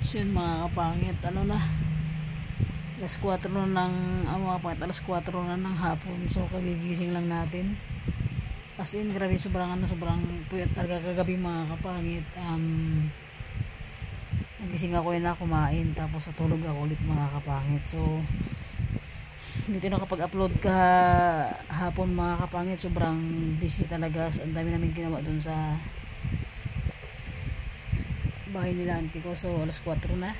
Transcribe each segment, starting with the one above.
So yun mga kapangit, ano na, alas 4 na ng mga kapangit, alas 4 na ng hapon. So kagigising lang natin. As in, grabe, sobrang sobrang puyat talaga kagabi mga kapangit. Nagising ako yun na kumain, tapos natulog ako ulit mga kapangit. So dito nakapag-upload ka hapon mga kapangit, sobrang busy talaga. Ang dami namin ginawa dun sa bahay nila auntie ko. So alas 4 na.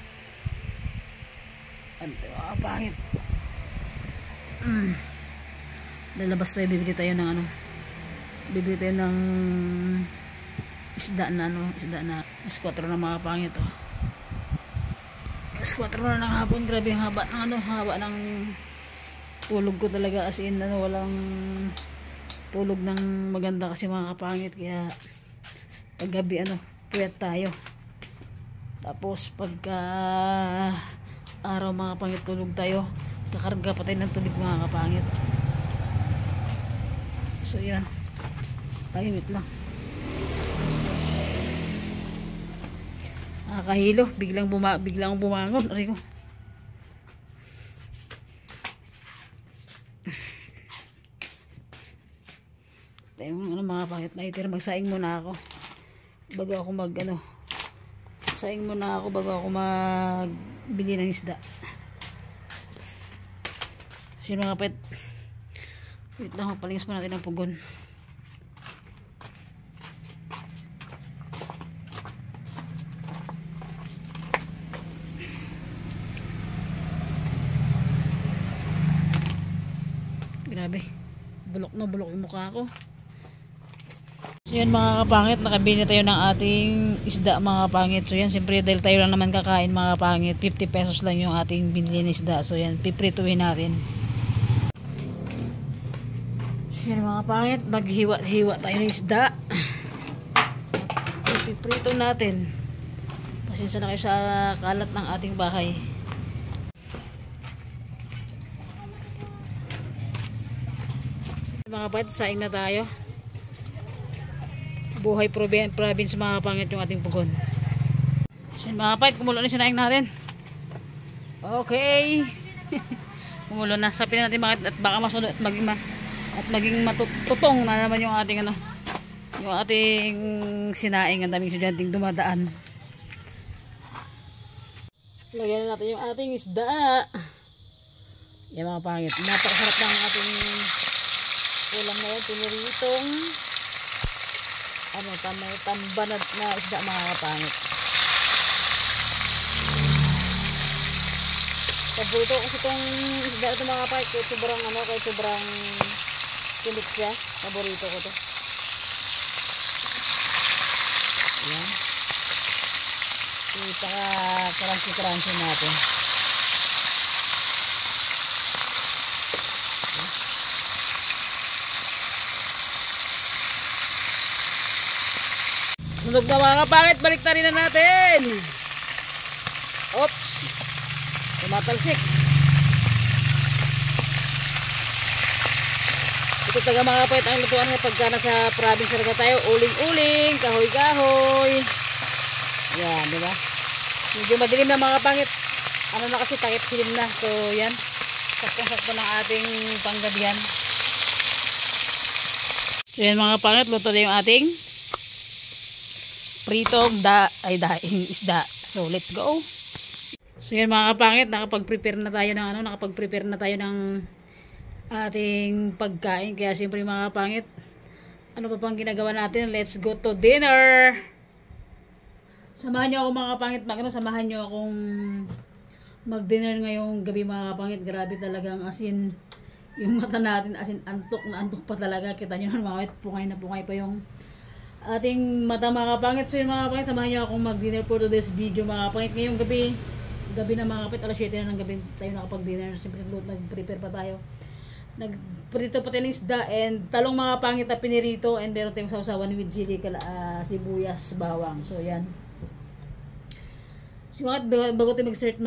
Mga kapangit, lalabas tayo, bibili tayo ng isda na alas 4 na mga kapangit. Alas 4 na ng hapon. Grabe ang haba ng tulog ko talaga, as in walang tulog ng maganda kasi mga kapangit. Kaya paggabi puyat tayo, tapos pagka araw mga kapangit tulog tayo, kakarga pa tayo ng tubig mga kapangit. So yan, wait lang, nakakahilo, biglang bumangon. Aray ko. Mga kapangit, later magsaing muna ako bago ako saing muna ako bago ako magbili ng isda. So yun mga kapangit, wait lang, magpalingis muna natin ang pugon. Grabe, bulok na bulok yung mukha ko. So yan mga kapangit, nakabili tayo ng ating isda mga kapangit. So yan, siyempre dahil tayo lang naman kakain mga kapangit, 50 pesos lang yung ating binili ng isda. So yan, piprituhin natin. So yan mga kapangit, maghiwa-hiwa tayo ng isda, piprito natin. Pasensya na kayo sa kalat ng ating bahay. Mga kapangit, saing na tayo. Buhay province mga kapangit yung ating pugon. So mga kapangit, kumulo na sinaing natin. Okay. Kumulo na, sapin natin mga, at baka masunod at maging matutong na naman yung ating yung ating sinaing. Ang daming estudyanteng dumadaan. Lagyan na natin yung ating isda. Yan mga kapangit, napakasarap ng ating ulam na yan, piniritong tambanad na isda mga kapangit. Paborito ko kasi itong isda ito mga kapangit, kahit sobrang kilit siya. Paborito ko to. Ayan, ipaka crunchy natin. Sunog na mga kapangit, balik na rin na natin. Oops, tumatalsik. Ito taga mga kapangit ang lutuan ng pagka nasa province talaga tayo. Uling-uling, kahoy-kahoy. Yan, diba? Medyo madilim na mga kapangit. Na kasi takip silim na. So yan, sakto-sakto ng ating panggabihan. So yan mga kapangit, luto na yung ating pritong daing isda. So let's go. So yan mga kapangit, nakapag-prepare na tayo ng ating pagkain. Kaya siyempre mga kapangit, ano pa pang ginagawa natin? Let's go to dinner. Samahan niyo ako mga kapangit, samahan niyo akong mag-dinner ngayong gabi mga kapangit. Grabe talagang asin yung mata natin, asin antok na antok pa talaga. Kita niyo naman mga kapangit, pungay pa yung ating mata mga kapangit. So yun mga kapangit, samahan niyo akong mag-dinner for today's video mga kapangit. Ngayong gabi na mga kapangit, alas 7 na ng gabi tayo nakapag-dinner. Siyempre nag-prepare pa tayo. Nagprito pa tayo ng isda and talong mga kapangit na pinirito, and meron tayong sausawan with chili, sibuyas, bawang. So yan. So bago tayo mag-start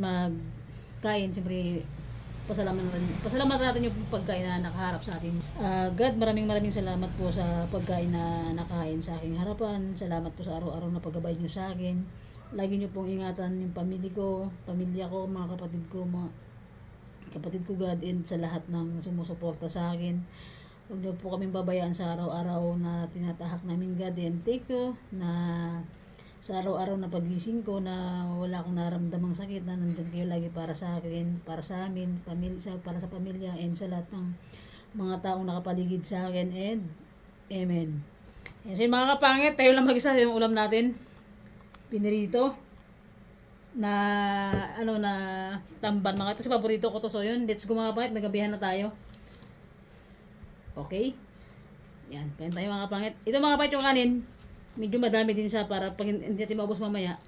magkain, siyempre pasalamatan natin yung pagkain na nakaharap sa atin. God, maraming salamat po sa pagkain na nakain sa aking harapan. Salamat po sa araw-araw na paggabay nyo sa akin. lagi nyo pong ingatan yung pamilya ko, mga kapatid ko God, and sa lahat ng sumusuporta sa akin. Huwag niyo po kaming babayaan sa araw-araw na tinatahak namin God, and thank you na sa araw-araw na pagising ko na wala akong naramdamang sakit, na nandyan kayo lagi para sa akin, para sa amin, para sa pamilya, and sa lahat ng mga taong nakapaligid sa akin, and amen. So yung mga kapangit, tayo lang mag-isa yung ulam natin. Pinirito na na tamban mga ito, kasi paborito ko to. So yun, let's go mga kapangit, nagabihan na tayo. Okay, yan, kain tayo mga kapangit. Ito mga kapangit, yung kanin medyo madami din siya para pag hindi natin maubos mamaya.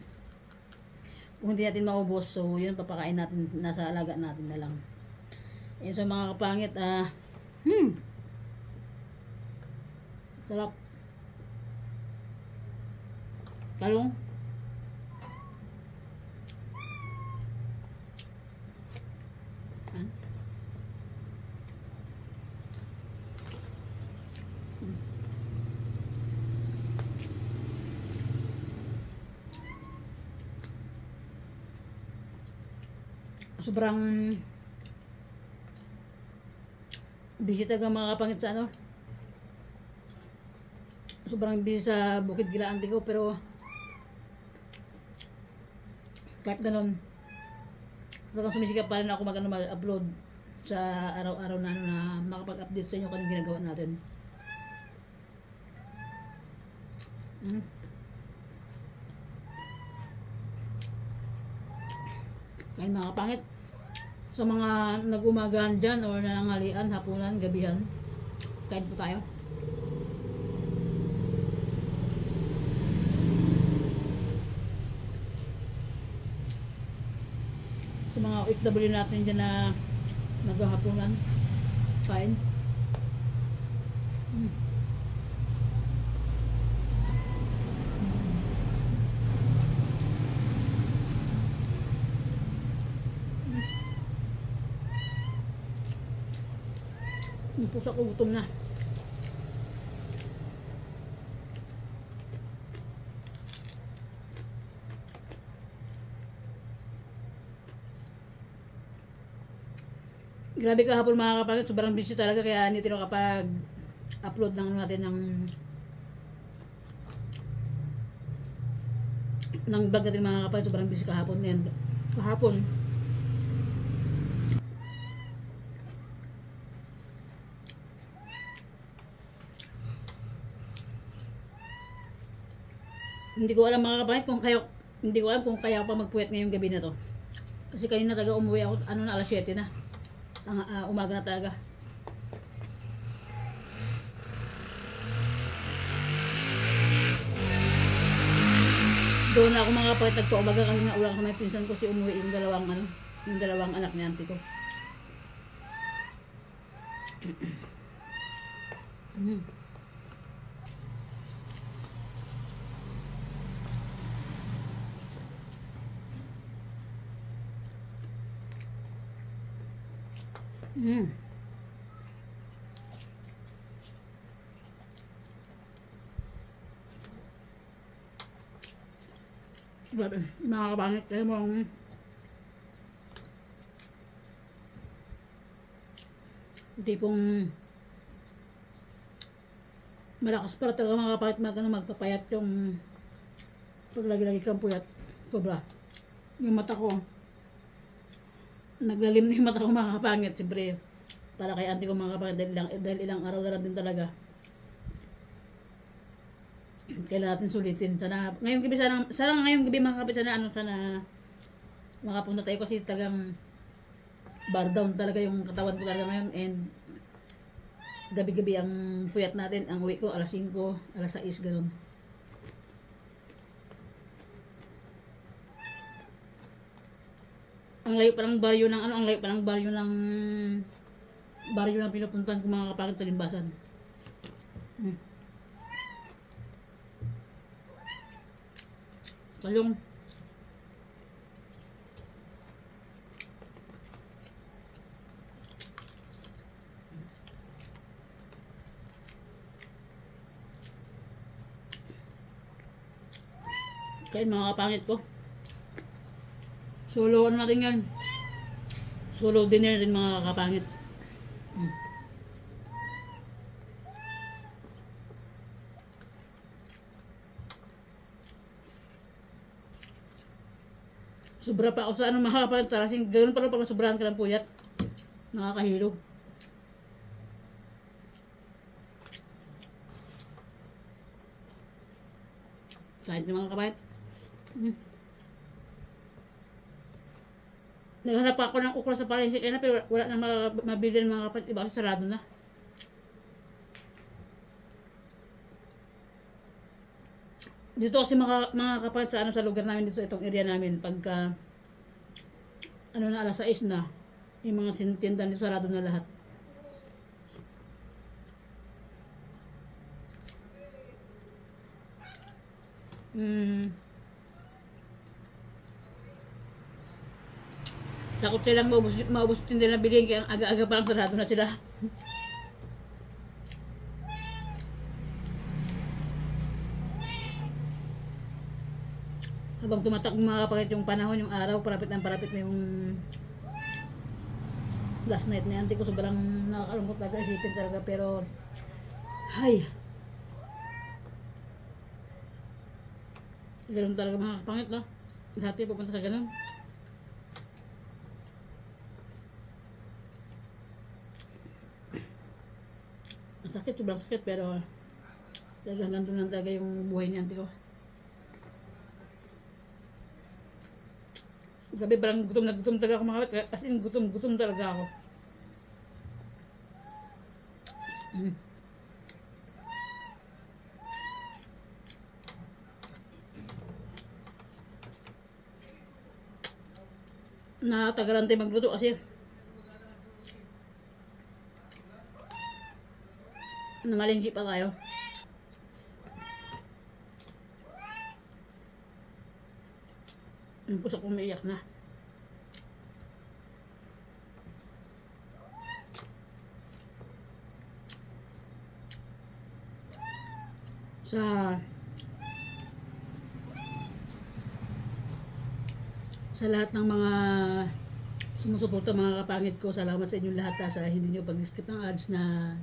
Kung hindi natin maubos, so yun, papakain natin, nasa alaga natin na lang. Yan, so mga kapangit, sarap. Talong. Sobrang busy talaga mga kapangit sa sobrang busy sa Bukid Gilaan ko, pero kahit ganun, talagang sumisikap pa rin ako mag-upload sa araw-araw na na makapag-update sa inyo kung anong ginagawa natin. Kain mga kapangit. Sa mga nag-umagaan dyan or nananghalian, hapunan, gabihan, kain po tayo. Sa mga OFW natin dyan na naghahapunan, kain. Yung pusa ko gutom na. Grabe kahapon mga kapatid, sobrang busy talaga, kaya hindi tayo kapag upload natin ng vlog natin mga kapatid. Sobrang busy kahapon yan. Kahapon hindi ko alam mga kapatid hindi ko alam kung kaya pa magpuyat ngayong gabi na to. Kasi kanina talaga umuwi ako, na alas 7 na. Umaga na talaga. Doon ako mga kapatid nagpa-umaga kasi nga ulang sa may pinsan ko, si umuwi yung dalawang anak ni auntie ko. Grabe, mga kapangit, kaya mong tipong malakas para talaga mga kapangit magpapayat yung pag lagi-lagi kang puyat. Sobra. Yung mata ko, naglalim na yung mata ko mga kapangit. Siyempre, para kay auntie ko mga kapangit, dahil ilang araw na lang din talaga. Kailangan natin sulitin. Sana ngayong gabi, sana ngayong gabi mga kapangit, sana makapunta tayo, kasi talagang bar down talaga yung katawan ko talaga ngayon, and gabi-gabi ang puyat natin. Ang uwi ko alas 5, alas 6, ganun. Ang layo pa ng baryo ng baryo ng pinupuntahan ko mga kapangit sa Limbasan. Talong. Kaya Kaya mga kapangit ko. Solo ano natin yan. Solo dinner din mga kapangit. Sobra pa ako sa ano mga kapangit. Tarasing ganoon pa lang pag sobrahan ka ng puyat. Nakakahilo. Kahit yung mga kapangit. Naghanap ako ng ukra sa palengke pero wala na mabili ng mga kapatid. Iba kasi sarado na. Dito kasi mga kapatid sa ano sa lugar namin dito itong area namin pagka ano na alas 6 na yung mga tindahan dito sarado na lahat. Takot silang maubos din nila bilhin kaya aga-aga pa lang sarado na sila. Habang tumatak mga kapatid yung panahon, yung araw, parapit na yung last night na auntie ko. Sobrang nakakalungkot talaga isipin talaga pero hay ganun talaga mga kapangit no? Lahat yung pupunta sa ganun. Sakit, sobrang sakit pero talagang ganun lang talaga yung buhay ni auntie ko. Gabi parang gutom na gutom talaga ako mga kapatid. As in gutom talaga ako. Natagalan tayo magluto kasi namalingki pa tayo. Yung puso ko umiiyak na. Sa lahat ng mga sumusuporta mga kapangit ko, salamat sa inyong lahat sa hindi nyo pag-skip ng ads na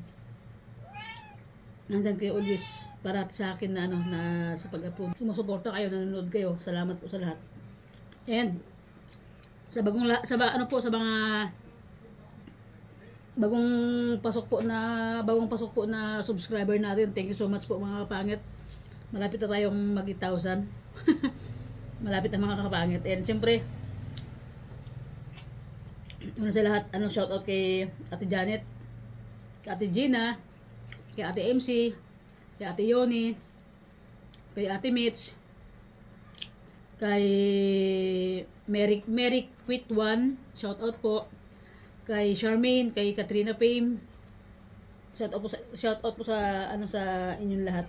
nandyan kayo always para sa akin na ano na sa pag-upload. Sumusuporta kayo, nanonood kayo. Salamat po sa lahat. And sa mga bagong pasok po na subscriber natin. Thank you so much po mga kapangit. Malapit na tayong mag-1,000. Malapit na mga kapangit. And siyempre una sa lahat, shoutout kay Ate Janet, kay Ate Gina, kay Ate MC, kay Ate Yoni, kay Ate Mitch, kay Mary Quit One, shoutout po, kay Charmaine, kay Katrina Payne, shoutout po sa sa inyong lahat.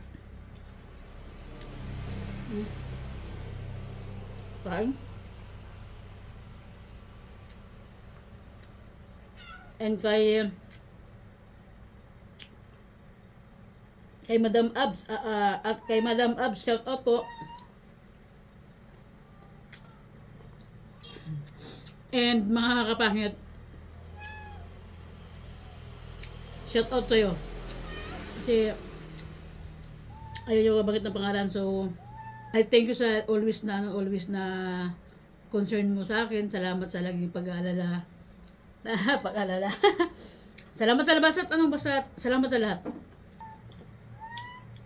Fine. And kay Madam Abs at kay Madam Abs shout out po. And mga kapangit, shout out sa'yo kasi ayaw nyo bakit ng pangalan, so I thank you sa always na concern mo sa akin. Salamat sa laging pag-aalala. Pag-alala. Salamat sa labas at salamat sa lahat.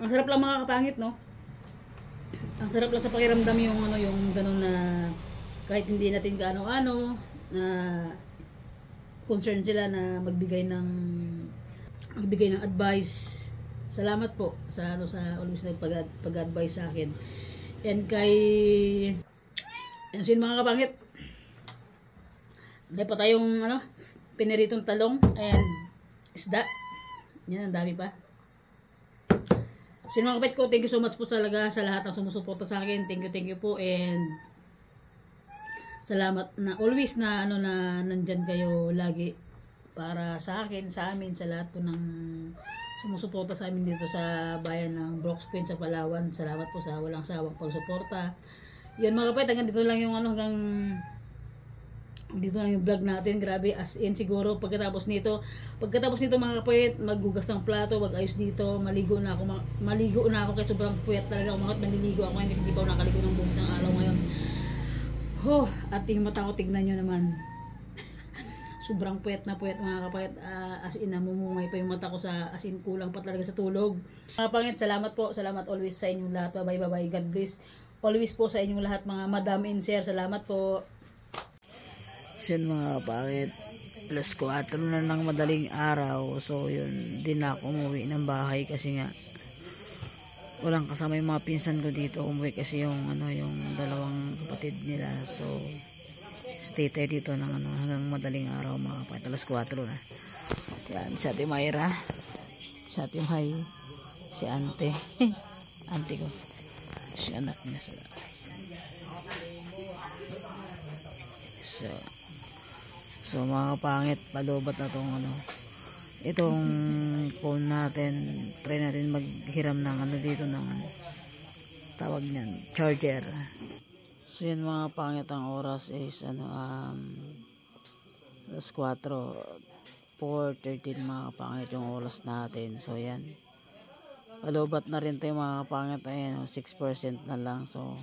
Ang sarap lang mga kapangit, no? Ang sarap lang sa pakiramdam yung yung ganun na kahit hindi natin gaano-ano na concern sila na magbigay ng advice. Salamat po sa always pag-advise sa akin. And mga kapangit, dahil pa tayong piniritong talong and isda. Yan, ang dami pa. So mga kapatid ko, thank you so much po talaga sa lahat ng sumusuporta sa akin. Thank you po, and salamat na always na nandyan kayo lagi para sa akin, sa amin, sa lahat po ng sumusuporta sa amin dito sa bayan ng Brooks Point sa Palawan. Salamat po sa walang sawang pagsuporta. Yun mga kapatid, hanggang dito lang yung ano, hanggang dito lang yung vlog natin. Grabe, as in siguro pagkatapos nito mga kapatid, maghugas ng plato, mag-ayos dito, maligo na ako kasi sobrang puyat talaga. Umangat naliligo ako ngayon kasi hindi pa ako nakaligo ng buong isang araw ngayon. At yung mata ko, tignan nyo naman. Sobrang puyat na puyat mga kapatid. As in, namumungay pa yung mata ko as in, kulang pa talaga sa tulog. Mga kapatid, salamat po. Salamat always sa inyong lahat. Bye bye. God bless. Always po sa inyong lahat mga madam and sir. Salamat po. Yun mga kapatid, plus 4 na ng madaling araw. So yun, din ako umuwi ng bahay kasi nga walang kasama yung mga pinsan ko dito. Umuwi kasi yung dalawang kapatid nila. So stay tayo dito ng hanggang madaling araw mga kapatid. Alas 4 na. Yan, si Ate Mayra, si Ate May, si Ante Ante ko, si anak niya sila. So mga kapangit, palubat na itong phone natin. Try natin maghiram ng dito ng tawag niyan, charger. So yun mga kapangit, ang oras is alas 4:13 mga kapangit yung oras natin. So yan, palubat na rin tayo mga kapangit. Ayan, 6% na lang. So